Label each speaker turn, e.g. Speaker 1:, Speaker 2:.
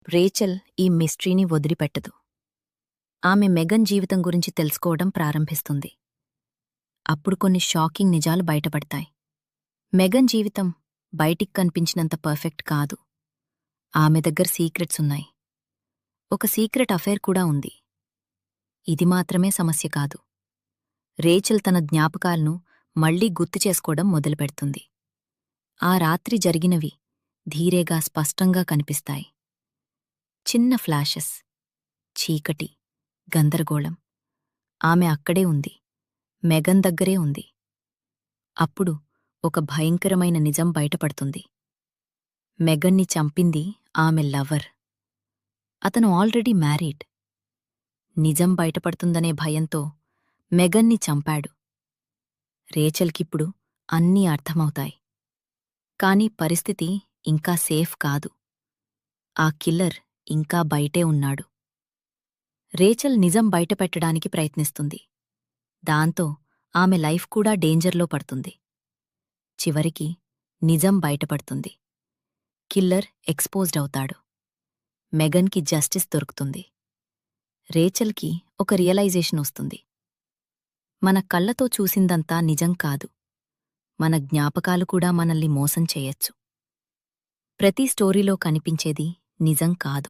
Speaker 1: Rachel ఈ మిస్టరీని వదిలిపెట్టదు. ఆమె మెగన్ జీవితం గురించి తెలుసుకోవడం ప్రారంభిస్తుంది. అప్పుడు కొన్ని షాకింగ్ నిజాలు బయటపడతాయి. మెగన్ జీవితం బయటికి కనిపించినంత పర్ఫెక్ట్ కాదు. ఆమె దగ్గర సీక్రెట్స్ ఉన్నాయి. ఒక సీక్రెట్ అఫైర్ కూడా ఉంది. ఇది మాత్రమే సమస్య కాదు. రేచల్ తన జ్ఞాపకాలను మళ్లీ గుర్తు చేసుకోవడం మొదలుపెడుతుంది. ఆ రాత్రి జరిగినవి ధీరేగా స్పష్టంగా కనిపిస్తాయి. చిన్న ఫ్లాషెస్, చీకటి, గందరగోళం. ఆమె అక్కడే ఉంది, మెగన్ దగ్గరే ఉంది. అప్పుడు ఒక భయంకరమైన నిజం బయటపడుతుంది. మెగన్ని చంపింది ఆమె లవర్. అతను ఆల్రెడీ మ్యారీడ్. నిజం బయటపడుతుందనే భయంతో మెగన్ని చంపాడు. రేచల్కిప్పుడు అన్నీ అర్థమవుతాయి. కాని పరిస్థితి ఇంకా సేఫ్ కాదు. ఆ కిల్లర్ ఇంకా బయటే ఉన్నాడు. రేచల్ నిజం బయటపెట్టడానికి ప్రయత్నిస్తుంది. దాంతో ఆమె లైఫ్ కూడా డేంజర్లో పడుతుంది. చివరికి నిజం బయటపడుతుంది. కిల్లర్ ఎక్స్పోజ్డ్ అవుతాడు. మెగన్కి జస్టిస్ దొరుకుతుంది. రేచల్కి ఒక రియలైజేషన్ వస్తుంది. మన కళ్లతో చూసిందంతా నిజం కాదు. మన జ్ఞాపకాలు కూడా మనల్ని మోసం చేయొచ్చు. ప్రతి స్టోరీలో కనిపించేది నిజం కాదు.